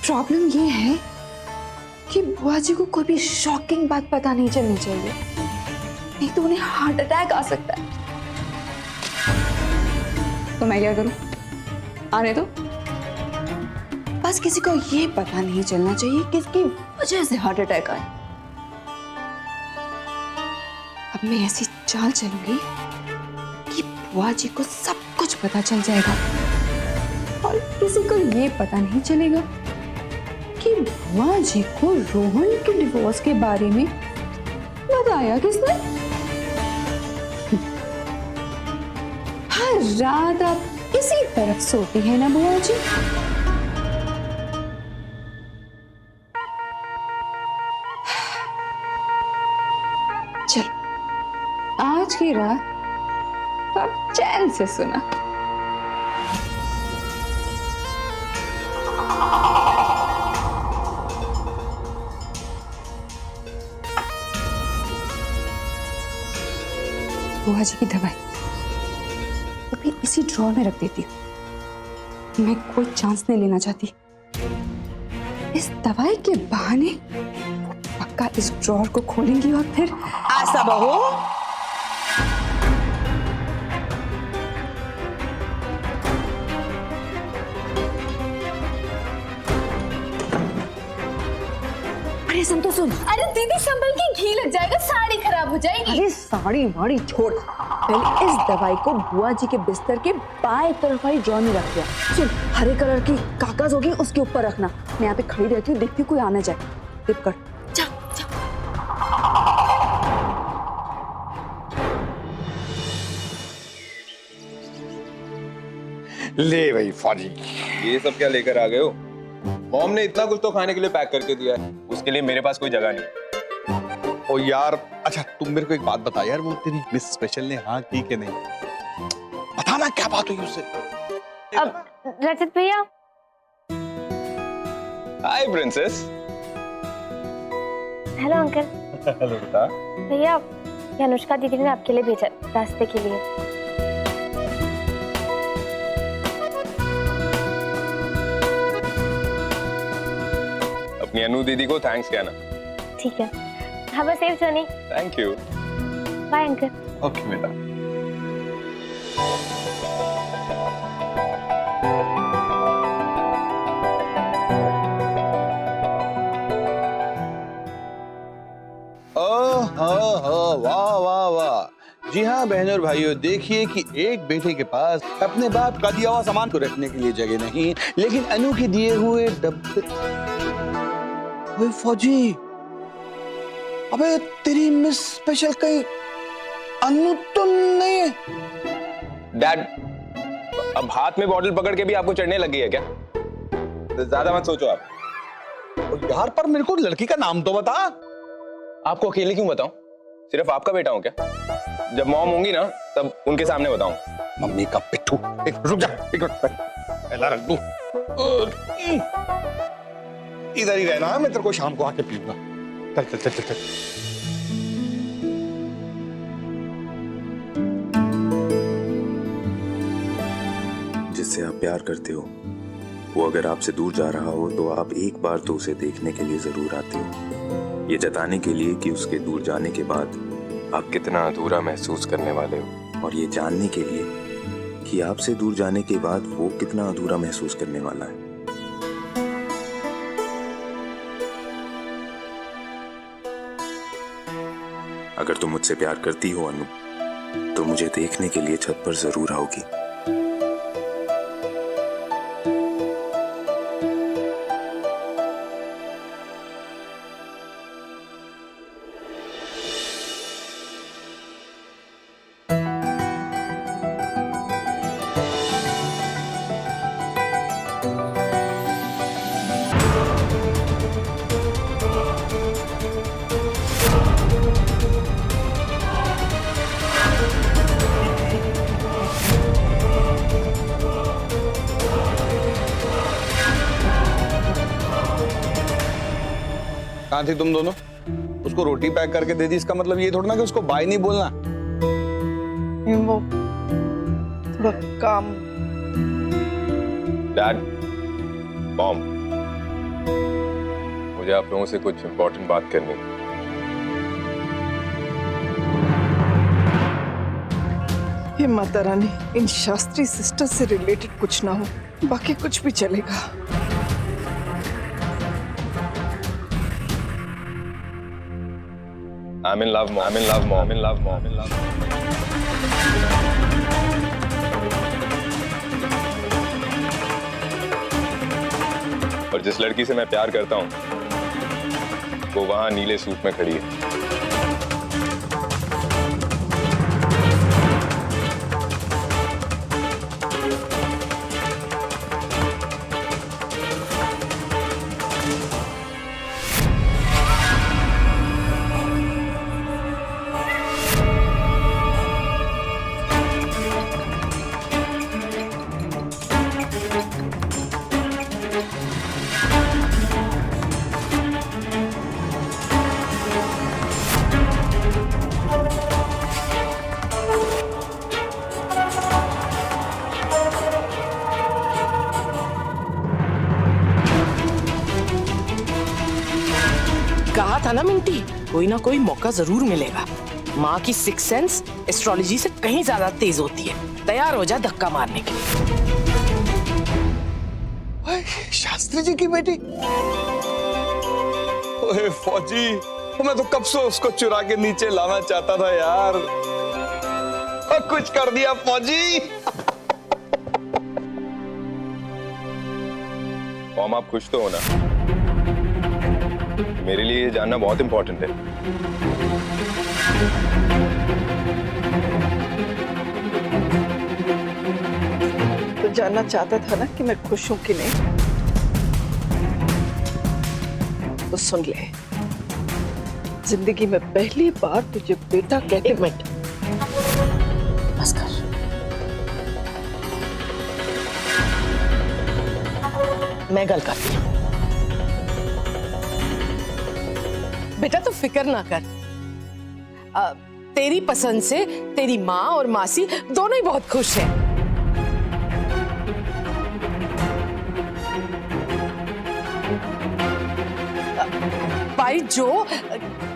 Problem ये है कि बुआ जी को कोई भी शॉकिंग बात पता नहीं चलनी चाहिए, नहीं तो उन्हें हार्ट अटैक आ सकता है। तो मैं क्या करूं? आने दो। बस किसी को ये पता नहीं चलना चाहिए किसकी वजह से हार्ट अटैक आए। अब मैं ऐसी चाल चलूंगी कि बुआ जी को सब कुछ पता चल जाएगा और किसी को ये पता नहीं चलेगा कि बुआ जी को रोहन के डिवोर्स के बारे में बताया किसने। हर रात आप इसी तरफ सोती है ना बुआ जी? चलो आज की रात आप चैन से सुना। बुआ जी की दवाई वो भी इसी ड्रॉर में रख देती हूँ। मैं कोई चांस नहीं लेना चाहती। इस दवाई के बहाने वो पक्का इस ड्रॉर को खोलेंगी और फिर ऐसा बहू, अरे सुन तो सुन। अरे दीदी संभल के, घी लग जाएगा, साड़ी खराब हो जाएगी। अरे साड़ी वाड़ी छोड़, पहले इस दवाई को बुआ जी के बिस्तर के बाएं तरफ वाली ड्रॉर में रख दिया। सुन, हरे कलर की कागज होगी उसके ऊपर रखना। मैं यहाँ पे खड़ी रहती हूँ, देखती हूँ कोई आना जाए। टिप कर जा, जा। ले भाई फौजी। ये सब क्या लेकर आ गए हो? मॉम ने इतना कुछ तो खाने के लिए पैक करके दिया है, उसके लिए मेरे पास कोई जगह नहीं। ओ यार, अच्छा तुम मेरे को एक बात बता यार, वो तेरी मिस स्पेशल ने हाँ की कि नहीं? बताना क्या बात हुई उससे। अब रजत भैया। हाय प्रिंसेस। Hello uncle. हेलो बेटा। भैया, ये अनुष्का दीदी ने आपके लिए भेजा रास्ते के लिए। अपनी अनु दीदी को थैंक्स कहना। ठीक है, have a safe journey. Thank you. Bye uncle. Okay बेटा। वाह वाह वाह। जी हाँ बहनों और भाइयों, देखिए कि एक बेटे के पास अपने बाप का दिया हुआ सामान को रखने के लिए जगह नहीं, लेकिन अनु के दिए हुए डब्बे। ओए फौजी, अबे तेरी मिस स्पेशल कहीं अनु तो नहीं है? डैड, अब हाथ में बॉटल पकड़ के भी आपको चढ़ने लगी है क्या? तो ज्यादा मत सोचो आप। यार पर मेरे को लड़की का नाम तो बता। आपको अकेले क्यों बताऊं? सिर्फ आपका बेटा हूं क्या? जब मॉम होंगी ना तब उनके सामने बताऊं। मम्मी का पिट्ठू। एक रुक जा, एक मिनट पहला रख दूं। इधर ही रहना, मैं तेरे को शाम को आके पीऊंगा। चल चल चल चल चल। जिससे आप प्यार करते हो वो अगर आपसे दूर जा रहा हो तो आप एक बार तो उसे देखने के लिए जरूर आते हो, ये जताने के लिए कि उसके दूर जाने के बाद आप कितना अधूरा महसूस करने वाले हो, और ये जानने के लिए कि आपसे दूर जाने के बाद वो कितना अधूरा महसूस करने वाला है। अगर तुम मुझसे प्यार करती हो अनु, तो मुझे देखने के लिए छत पर जरूर आओगी। कहाँ थी तुम दोनों? उसको रोटी पैक करके दे दी, इसका मतलब ये थोड़ा ना कि उसको बाय नहीं बोलना। वो थोड़ा काम। डैड, मॉम, मुझे आप लोगों से कुछ इम्पोर्टेंट बात करनी है। ये माता रानी, इन शास्त्री सिस्टर से रिलेटेड कुछ ना हो, बाकी कुछ भी चलेगा। I'm in love, mom. I'm in love, mom. I'm in love, mom. I'm in love. और जिस लड़की से मैं प्यार करता हूँ, वो वहां नीले सूट में खड़ी है। कहा था ना मिंटी, कोई ना कोई मौका जरूर मिलेगा। माँ की सिक्स सेंस एस्ट्रोलॉजी से कहीं ज्यादा तेज होती है। तैयार हो जा धक्का मारने के लिए। शास्त्री जी की बेटी? ओए फौजी, मैं तो कब से उसको चुरा के नीचे लाना चाहता था यार, और कुछ कर दिया फौजी। मॉम, आप खुश तो हो ना? मेरे लिए ये जानना बहुत इंपॉर्टेंट है। तो जानना चाहता था ना कि मैं खुश हूं कि नहीं? तो सुन ले, जिंदगी में पहली बार तुझे बेटा कहते। एक मिनट बस कर। मैं गल करती हूँ। बेटा तो फिक्र ना कर, तेरी पसंद से तेरी माँ और मासी दोनों ही बहुत खुश हैं। भाई जो,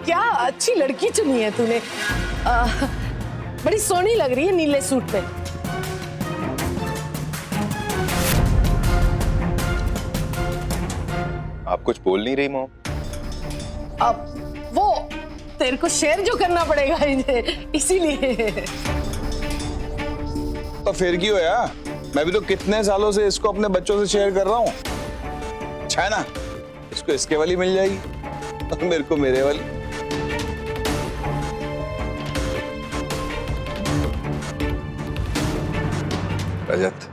क्या अच्छी लड़की चुनी है तूने। बड़ी सोहनी लग रही है नीले सूट पे। आप कुछ बोल नहीं रही मॉम? अब वो तेरे को शेयर जो करना पड़ेगा इसीलिए। तो फिर क्यों यार, मैं भी तो कितने सालों से इसको अपने बच्चों से शेयर कर रहा हूँ। अच्छा है ना, इसको इसके वाली मिल जाएगी और मेरे को मेरे वाली। रजत,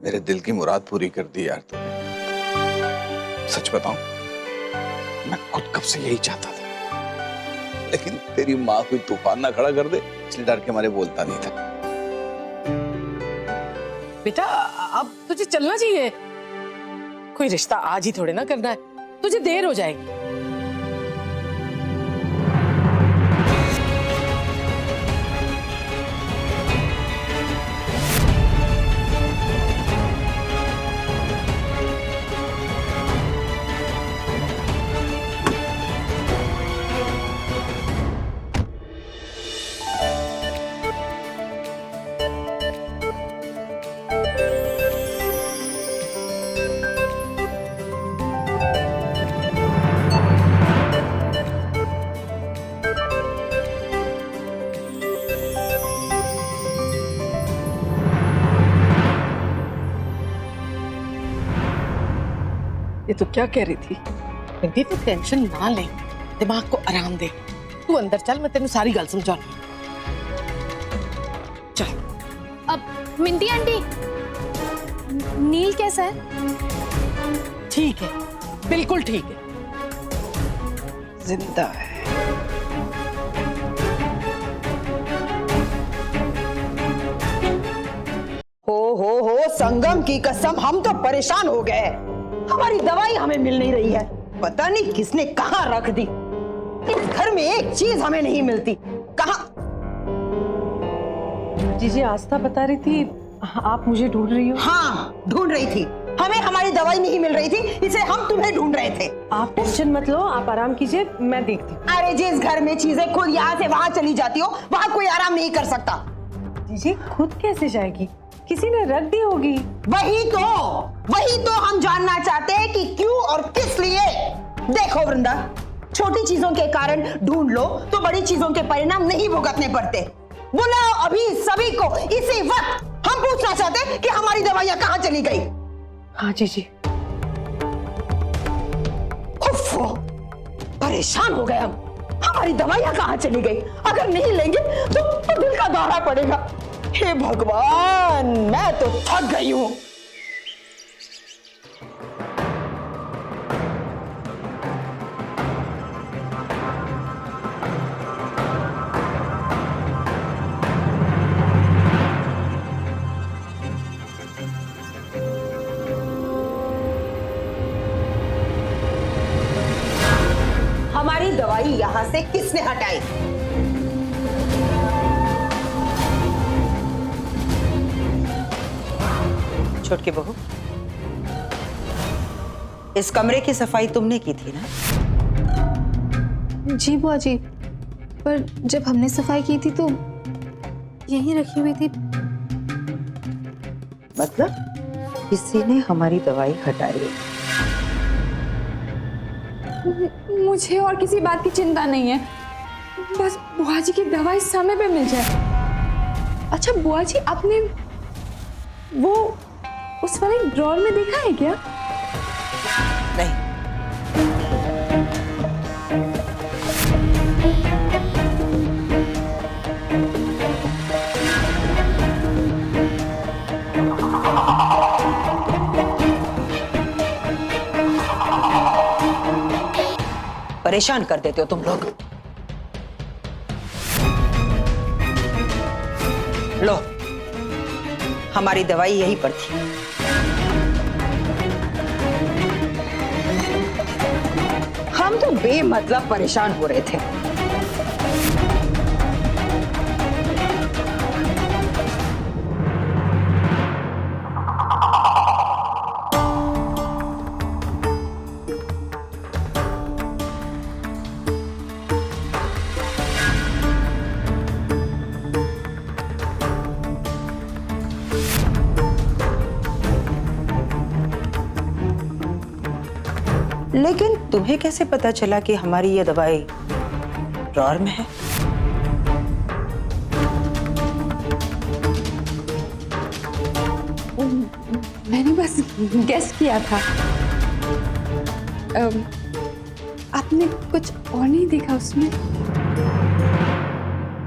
मेरे दिल की मुराद पूरी कर दी यार तूने। सच बताऊं, मैं खुद कब से यही चाहता था, लेकिन तेरी माँ कोई तूफान ना खड़ा कर दे, इसलिए डर के मारे बोलता नहीं था। बेटा अब तुझे चलना चाहिए, कोई रिश्ता आज ही थोड़े ना करना है, तुझे देर हो जाएगी। ये तो क्या कह रही थी? मिंटी तू टेंशन ना ले, दिमाग को आराम दे। तू अंदर चल, मैं तेनू सारी गल समझाऊंगी। चल। अब मिंटी आंटी, नील कैसा है? ठीक है, बिल्कुल ठीक है। जिंदा है। हो संगम की कसम, हम तो परेशान हो गए। हमारी दवाई हमें मिल नहीं रही है, पता नहीं किसने कहां रख दी। इस घर में एक चीज हमें नहीं मिलती। कहां? जीजी, आस्था बता रही थी आप मुझे ढूंढ रही हो। हाँ, ढूंढ रही थी। हमें हमारी दवाई नहीं मिल रही थी, इसलिए हम तुम्हें ढूंढ रहे थे। आप टेंशन मत लो, आप आराम कीजिए, मैं देखती हूँ। अरे जिस घर में चीजें खुद यहाँ से वहां चली जाती हो, वहां कोई आराम नहीं कर सकता। जी खुद कैसे जाएगी? किसी ने रख दी होगी। वही तो हम जानना चाहते हैं कि क्यों और किस लिए। देखो वृंदा, छोटी चीजों के कारण ढूंढ लो तो बड़ी चीजों के परिणाम नहीं भुगतने पड़ते। बुलाओ अभी सभी को, इसी वक्त। हम पूछना चाहते हैं कि हमारी दवाइयां कहाँ चली गई। हाँ जी। उफ़्फ़ो, परेशान हो गए हम। हमारी दवाइयां कहाँ चली गई? अगर नहीं लेंगे तो दिल का दौरा पड़ेगा। हे भगवान, मैं तो थक गई हूं। हमारी दवाई यहां से किसने हटाई? छोटकी बहू, इस कमरे की सफाई तुमने की थी ना? जी बुआ जी, पर जब हमने सफाई की थी तो यहीं रखी हुई थी। मतलब किसी ने हमारी दवाई हटाई? मुझे और किसी बात की चिंता नहीं है, बस बुआ जी की दवाई समय पे मिल जाए। अच्छा बुआ जी, आपने वो उस वाले ड्रॉर में देखा है क्या? नहीं। परेशान कर देते हो तुम लोग। लो, हमारी दवाई यहीं पर थी। हम तो बेमतलब परेशान हो रहे थे। लेकिन तुम्हें कैसे पता चला कि हमारी ये दवाई ड्रॉर में है? मैंने बस गेस किया था। आपने कुछ और नहीं देखा उसमें?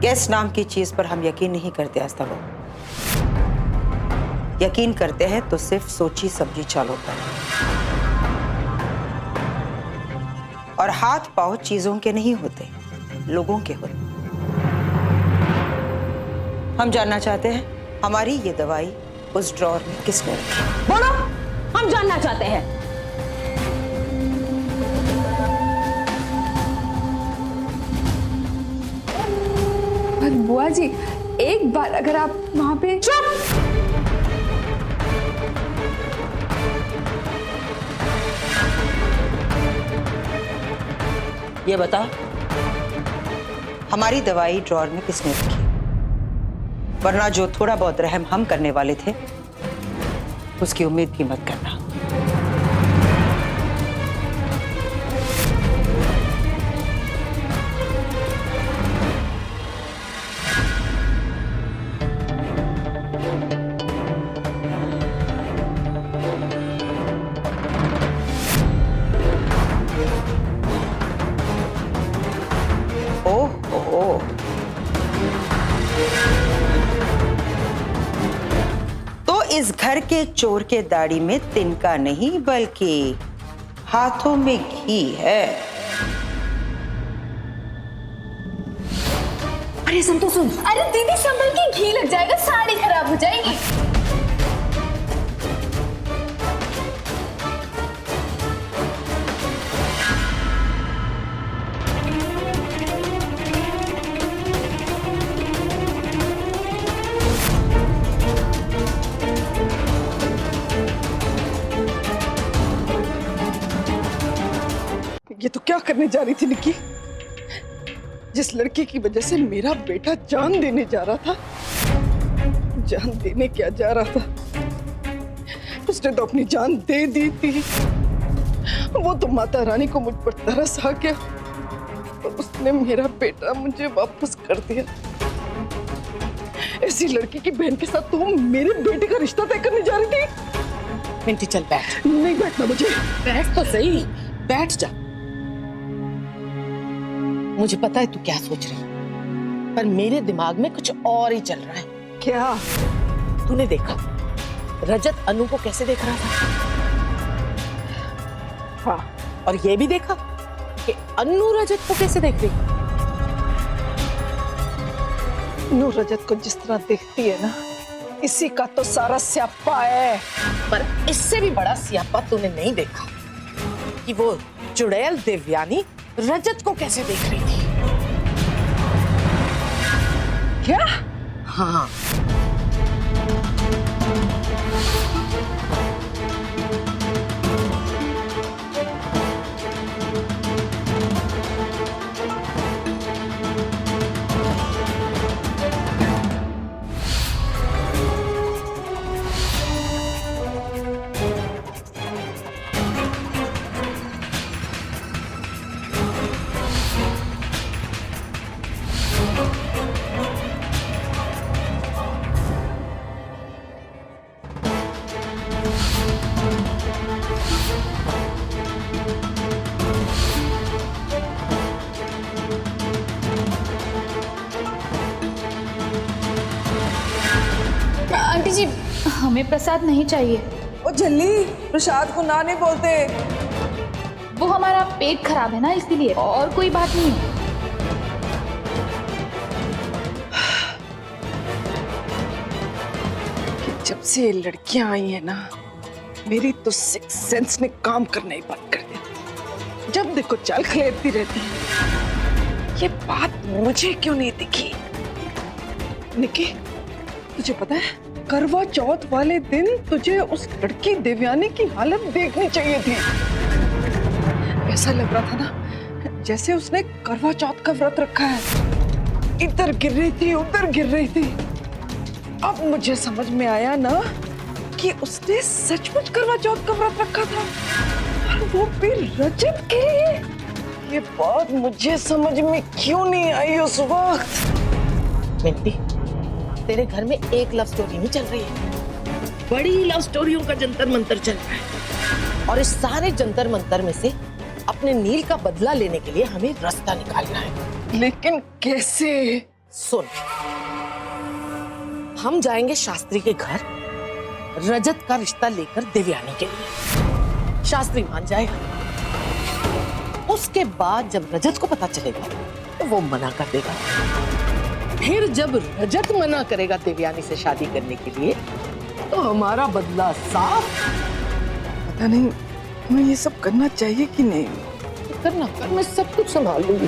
गेस नाम की चीज पर हम यकीन नहीं करते आस्था बहू। यकीन करते हैं तो सिर्फ सोची समझी चालों पर। और हाथ पांव चीजों के नहीं होते, लोगों के होते। हम जानना चाहते हैं हमारी ये दवाई उस ड्रॉर में किसने रखी? बोलो, हम जानना चाहते हैं। पर बुआ जी, एक बार अगर आप वहां पे। चुप! ये बता, हमारी दवाई ड्रॉर में किसने रखी? वरना जो थोड़ा बहुत रहम हम करने वाले थे, उसकी उम्मीद भी मत करना। तो इस घर के चोर के दाढ़ी में तिनका नहीं बल्कि हाथों में घी है। अरे सुन तो सुन। अरे दीदी संभल के, घी लग जाएगा, साड़ी खराब हो जाएगी। क्या करने जा रही थी निक्की? जिस लड़की की वजह से मेरा बेटा जान देने जा रहा था, जान देने क्या जा रहा था, उसने तो अपनी जान दे दी थी। वो तो माता रानी को मुझ पर तरस आ गया, तो उसने मेरा बेटा मुझे वापस कर दिया। ऐसी लड़की की बहन के साथ तुम मेरे बेटे का रिश्ता तय करने जा रही थी? मिंटी चल बैठ। नहीं बैठना मुझे। बैठ तो सही, बैठ जा। मुझे पता है तू क्या सोच रही है, पर मेरे दिमाग में कुछ और ही चल रहा है। क्या? तूने देखा रजत अनु को कैसे देख रहा था? हाँ। और ये भी देखा कि अनु रजत को कैसे देख रही? अनु रजत को जिस तरह देखती है ना, इसी का तो सारा स्यापा है। पर इससे भी बड़ा स्यापा तूने नहीं देखा कि वो चुड़ैल देवयानी रजत को कैसे देख रही थी। क्या? हाँ, आंटी जी, हमें प्रसाद नहीं चाहिए। ओ जल्दी, प्रसाद को ना नहीं बोलते। वो हमारा पेट खराब है ना, इसलिए, और कोई बात नहीं है। जब से ये लड़कियां आई है ना, मेरी तो सिक्स सेंस ने काम करना ही बंद कर दिया। जब देखो चाल खलेरती रहती है। ये बात मुझे क्यों नहीं दिखी? निकी, तुझे पता है, करवा चौथ वाले दिन तुझे उस लड़की देवयानी की हालत देखनी चाहिए थी। ऐसा लग रहा था ना जैसे उसने करवा चौथ का व्रत रखा है। इधर गिर रही थी, उधर गिर रही थी। अब मुझे समझ में आया ना कि उसने सचमुच करवा चौथ का व्रत रखा था, और वो भी रजत के लिए। ये बात मुझे समझ में क्यों नहीं आई उस वक्त? मिंटी, तेरे घर में एक लव स्टोरी नहीं चल रही है, बड़ी लव स्टोरियों का जंतर मंतर चल रहा है। और इस सारे जंतर मंतर में से अपने नील का बदला लेने के लिए हमें रास्ता निकालना है। लेकिन कैसे? सुन, हम जाएंगे शास्त्री के घर रजत का रिश्ता लेकर देवयानी के लिए। शास्त्री मान जाएगा। उसके बाद जब रजत को पता चलेगा तो वो मना कर देगा। फिर जब रजत मना करेगा देवयानी से शादी करने के लिए, तो हमारा बदला साफ। पता नहीं मैं ये सब करना चाहिए कि नहीं। करना कर, मैं सब कुछ संभाल लूंगी।